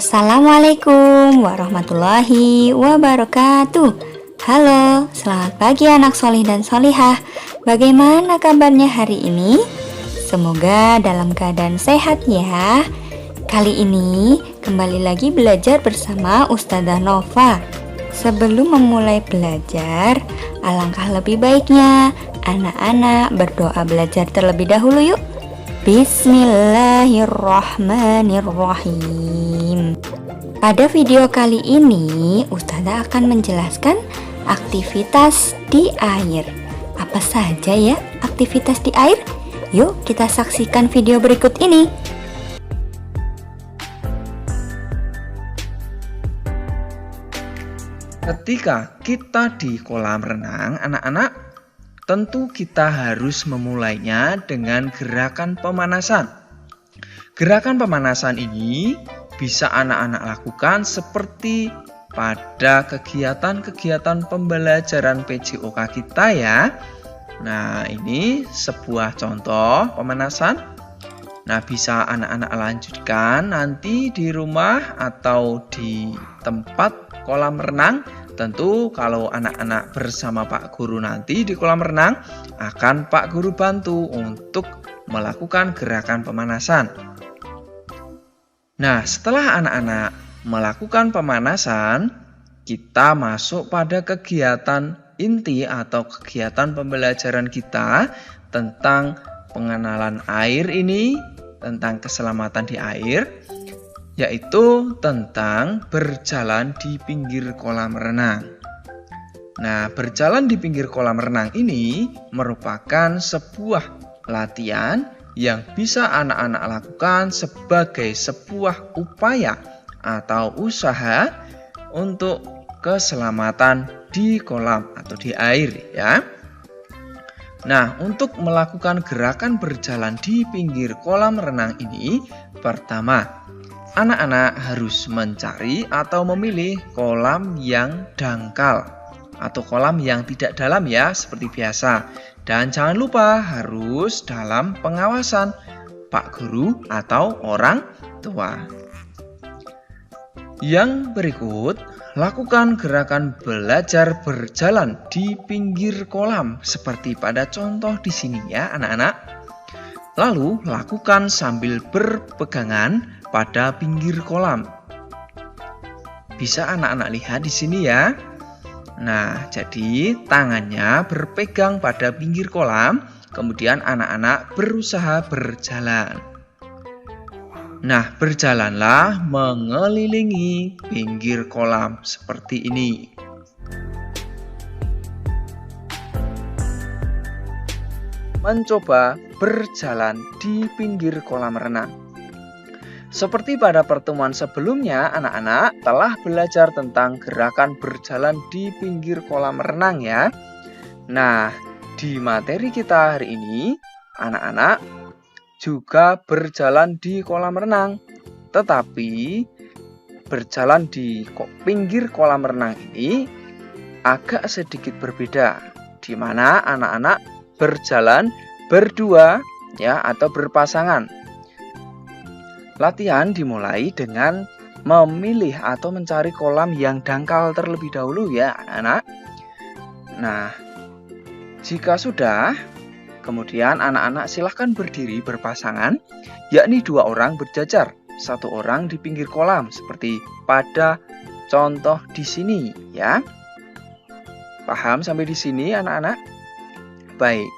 Assalamualaikum warahmatullahi wabarakatuh. Halo, selamat pagi anak solih dan solihah. Bagaimana kabarnya hari ini? Semoga dalam keadaan sehat ya. Kali ini kembali lagi belajar bersama Ustazah Nova. Sebelum memulai belajar, alangkah lebih baiknya anak-anak berdoa belajar terlebih dahulu yuk. Bismillahirrahmanirrahim. Pada video kali ini, Ustazah akan menjelaskan aktivitas di air. Apa saja ya aktivitas di air? Yuk kita saksikan video berikut ini. Ketika kita di kolam renang, anak-anak, tentu kita harus memulainya dengan gerakan pemanasan. Gerakan pemanasan ini bisa anak-anak lakukan seperti pada kegiatan-kegiatan pembelajaran PJOK kita ya. Nah, ini sebuah contoh pemanasan. Nah, bisa anak-anak lanjutkan nanti di rumah atau di tempat kolam renang. Tentu kalau anak-anak bersama Pak Guru nanti di kolam renang, akan Pak Guru bantu untuk melakukan gerakan pemanasan. Nah, setelah anak-anak melakukan pemanasan, kita masuk pada kegiatan inti atau kegiatan pembelajaran kita tentang pengenalan air ini, tentang keselamatan di air, yaitu tentang berjalan di pinggir kolam renang. Nah, berjalan di pinggir kolam renang ini merupakan sebuah latihan yang bisa anak-anak lakukan sebagai sebuah upaya atau usaha untuk keselamatan di kolam atau di air ya. Nah, untuk melakukan gerakan berjalan di pinggir kolam renang ini, pertama, anak-anak harus mencari atau memilih kolam yang dangkal atau kolam yang tidak dalam ya, seperti biasa. Dan jangan lupa harus dalam pengawasan Pak Guru atau orang tua. Yang berikut, lakukan gerakan belajar berjalan di pinggir kolam seperti pada contoh di sini ya, anak-anak. Lalu, lakukan sambil berpegangan pada pinggir kolam. Bisa anak-anak lihat di sini ya. Nah, jadi tangannya berpegang pada pinggir kolam, kemudian anak-anak berusaha berjalan. Nah, berjalanlah mengelilingi pinggir kolam seperti ini. Mencoba berjalan di pinggir kolam renang. Seperti pada pertemuan sebelumnya, anak-anak telah belajar tentang gerakan berjalan di pinggir kolam renang ya. Nah, di materi kita hari ini, anak-anak juga berjalan di kolam renang. Tetapi, berjalan di pinggir kolam renang ini agak sedikit berbeda. Di mana anak-anak berjalan berdua ya atau berpasangan. Latihan dimulai dengan memilih atau mencari kolam yang dangkal terlebih dahulu ya anak-anak. Nah, jika sudah, kemudian anak-anak silahkan berdiri berpasangan, yakni 2 orang berjajar, 1 orang di pinggir kolam seperti pada contoh di sini ya. Paham sampai di sini anak-anak? Baik,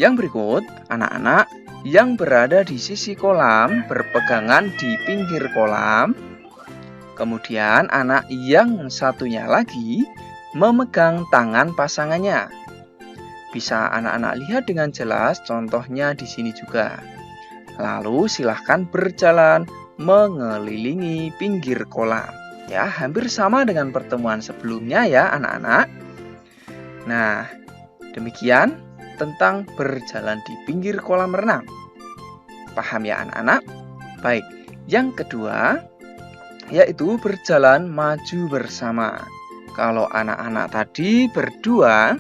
yang berikut anak-anak yang berada di sisi kolam berpegangan di pinggir kolam. Kemudian anak yang satunya lagi memegang tangan pasangannya. Bisa anak-anak lihat dengan jelas contohnya di sini juga. Lalu silahkan berjalan mengelilingi pinggir kolam. Ya, hampir sama dengan pertemuan sebelumnya ya anak-anak. Nah, demikian tentang berjalan di pinggir kolam renang. Paham ya anak-anak? Baik, yang kedua yaitu berjalan maju bersama. Kalau anak-anak tadi berdua,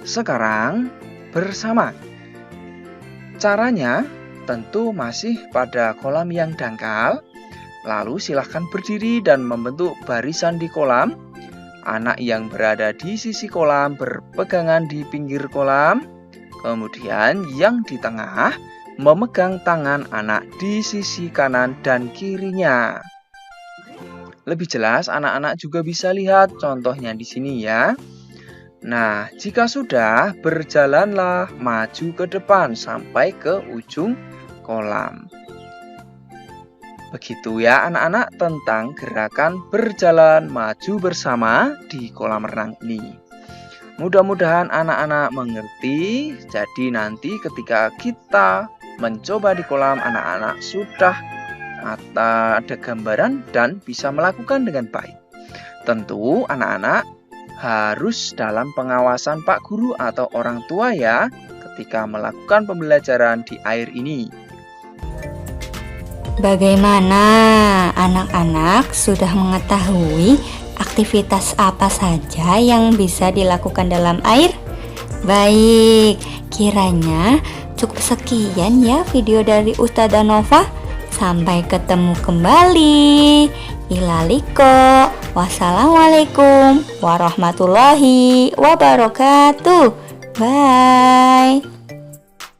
sekarang bersama. Caranya tentu masih pada kolam yang dangkal. Lalu silahkan berdiri dan membentuk barisan di kolam. Anak yang berada di sisi kolam berpegangan di pinggir kolam. Kemudian yang di tengah memegang tangan anak di sisi kanan dan kirinya. Lebih jelas anak-anak juga bisa lihat contohnya di sini ya. Nah, jika sudah, berjalanlah maju ke depan sampai ke ujung kolam. Begitu ya anak-anak tentang gerakan berjalan maju bersama di kolam renang ini. Mudah-mudahan anak-anak mengerti. Jadi nanti ketika kita mencoba di kolam, anak-anak sudah ada gambaran dan bisa melakukan dengan baik. Tentu anak-anak harus dalam pengawasan Pak Guru atau orang tua ya ketika melakukan pembelajaran di air ini. Bagaimana anak-anak sudah mengetahui aktivitas apa saja yang bisa dilakukan dalam air? Baik, kiranya cukup sekian ya video dari Ustazah Nova. Sampai ketemu kembali. Ilaliko. Wassalamualaikum warahmatullahi wabarakatuh. Bye.